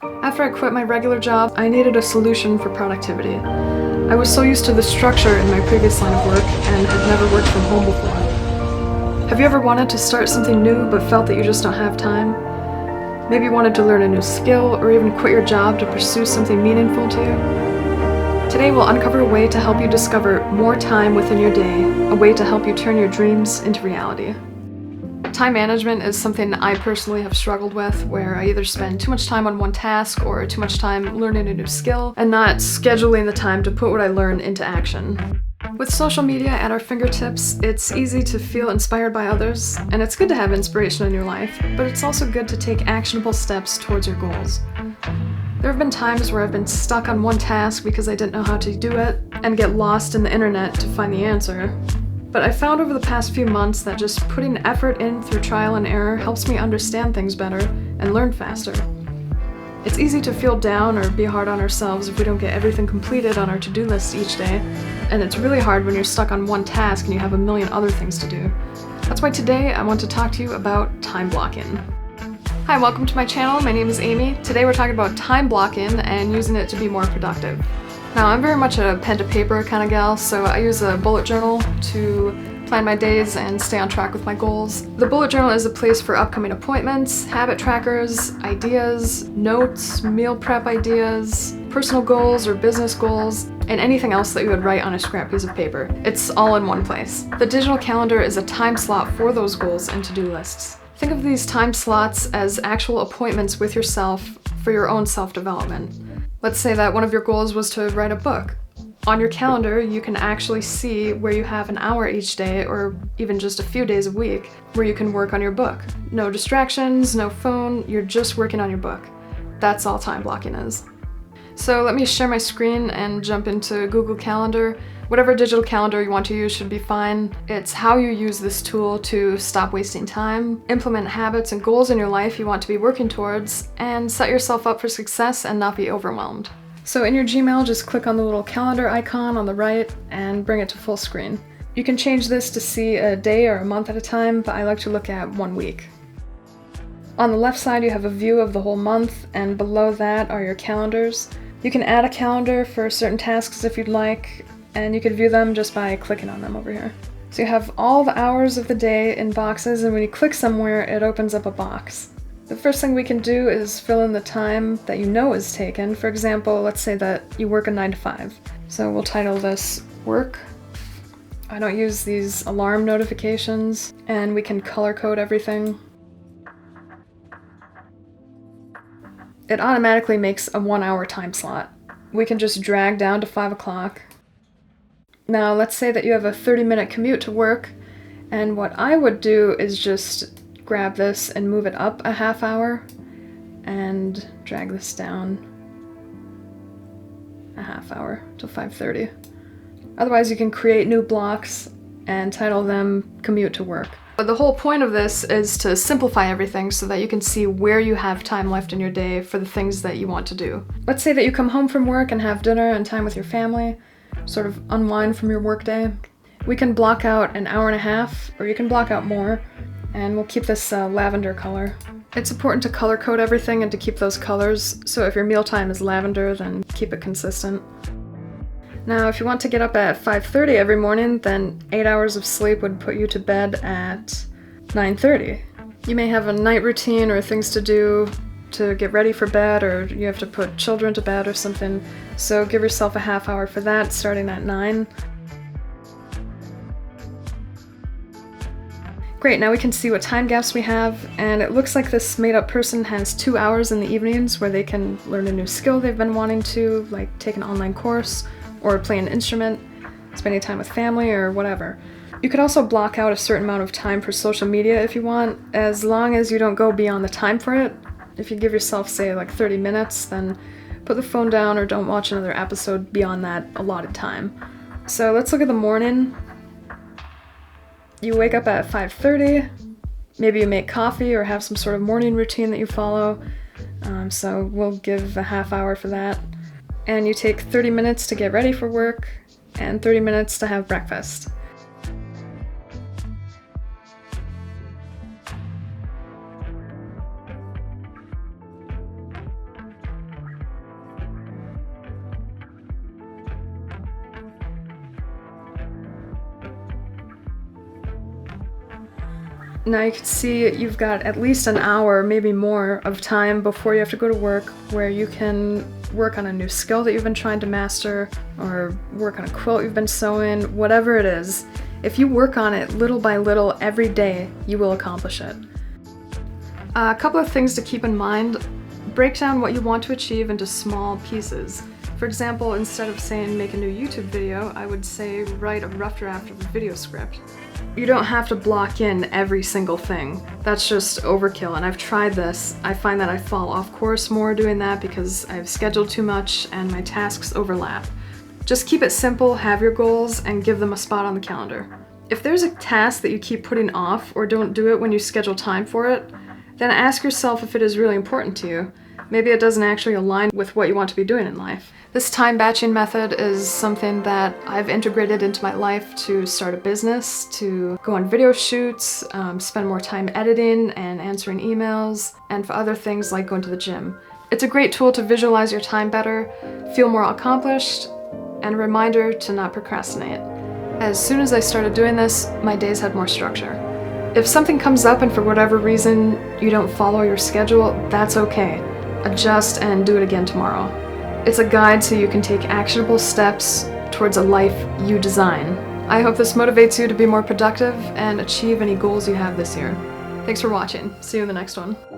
After I quit my regular job, I needed a solution for productivity. I was so used to the structure in my previous line of work and had never worked from home before. Have you ever wanted to start something new but felt that you just don't have time? Maybe you wanted to learn a new skill or even quit your job to pursue something meaningful to you? Today we'll uncover a way to help you discover more time within your day, a way to help you turn your dreams into reality. Time management is something I personally have struggled with, where I either spend too much time on one task or too much time learning a new skill and not scheduling the time to put what I learn into action. With social media at our fingertips, it's easy to feel inspired by others, and it's good to have inspiration in your life, but it's also good to take actionable steps towards your goals. There have been times where I've been stuck on one task because I didn't know how to do it and get lost in the internet to find the answer. But I found over the past few months that just putting effort in through trial and error helps me understand things better and learn faster. It's easy to feel down or be hard on ourselves if we don't get everything completed on our to-do list each day, and it's really hard when you're stuck on one task and you have a million other things to do. That's why today I want to talk to you about time blocking. Hi, welcome to my channel. My name is Amy. Today we're talking about time blocking and using it to be more productive. Now, I'm very much a pen to paper kind of gal, so I use a bullet journal to plan my days and stay on track with my goals. The bullet journal is a place for upcoming appointments, habit trackers, ideas, notes, meal prep ideas, personal goals or business goals, and anything else that you would write on a scrap piece of paper. It's all in one place. The digital calendar is a time slot for those goals and to-do lists. Think of these time slots as actual appointments with yourself for your own self-development. Let's say that one of your goals was to write a book. On your calendar, you can actually see where you have an hour each day, or even just a few days a week, where you can work on your book. No distractions, no phone, you're just working on your book. That's all time blocking is. So let me share my screen and jump into Google Calendar. Whatever digital calendar you want to use should be fine. It's how you use this tool to stop wasting time, implement habits and goals in your life you want to be working towards, and set yourself up for success and not be overwhelmed. So in your Gmail, just click on the little calendar icon on the right and bring it to full screen. You can change this to see a day or a month at a time, but I like to look at 1 week. On the left side, you have a view of the whole month, and below that are your calendars. You can add a calendar for certain tasks if you'd like, and you can view them just by clicking on them over here. So you have all the hours of the day in boxes, and when you click somewhere, it opens up a box. The first thing we can do is fill in the time that you know is taken. For example, let's say that you work a 9 to 5. So we'll title this work. I don't use these alarm notifications, and we can color code everything. It automatically makes a 1 hour time slot. We can just drag down to 5 o'clock. Now, let's say that you have a 30-minute commute to work, and what I would do is just grab this and move it up a half hour, and drag this down a half hour to 5:30. Otherwise, you can create new blocks and title them commute to work. But the whole point of this is to simplify everything so that you can see where you have time left in your day for the things that you want to do. Let's say that you come home from work and have dinner and time with your family, sort of unwind from your workday. We can block out an hour and a half, or you can block out more, and we'll keep this lavender color. It's important to color code everything and to keep those colors, so if your mealtime is lavender, then keep it consistent. Now, if you want to get up at 5:30 every morning, then 8 hours of sleep would put you to bed at 9:30. You may have a night routine or things to do to get ready for bed, or you have to put children to bed or something, so give yourself a half hour for that, starting at 9. Great, now we can see what time gaps we have, and it looks like this made-up person has 2 hours in the evenings where they can learn a new skill they've been wanting to, like take an online course, or play an instrument, spending time with family, or whatever. You could also block out a certain amount of time for social media if you want, as long as you don't go beyond the time for it. If you give yourself, say, like 30 minutes, then put the phone down or don't watch another episode beyond that allotted time. So let's look at the morning. You wake up at 5:30, maybe you make coffee or have some sort of morning routine that you follow, so we'll give a half hour for that. And you take 30 minutes to get ready for work, and 30 minutes to have breakfast. Now you can see you've got at least an hour, maybe more, of time before you have to go to work where you can work on a new skill that you've been trying to master, or work on a quilt you've been sewing, whatever it is. If you work on it little by little every day, you will accomplish it. A couple of things to keep in mind. Break down what you want to achieve into small pieces. For example, instead of saying make a new YouTube video, I would say write a rough draft of a video script. You don't have to block in every single thing. That's just overkill, and I've tried this. I find that I fall off course more doing that because I've scheduled too much and my tasks overlap. Just keep it simple, have your goals, and give them a spot on the calendar. If there's a task that you keep putting off or don't do it when you schedule time for it, then ask yourself if it is really important to you. Maybe it doesn't actually align with what you want to be doing in life. This time batching method is something that I've integrated into my life to start a business, to go on video shoots, spend more time editing and answering emails, and for other things like going to the gym. It's a great tool to visualize your time better, feel more accomplished, and a reminder to not procrastinate. As soon as I started doing this, my days had more structure. If something comes up and for whatever reason you don't follow your schedule, that's okay. Adjust and do it again tomorrow. It's a guide so you can take actionable steps towards a life you design. I hope this motivates you to be more productive and achieve any goals you have this year. Thanks for watching. See you in the next one.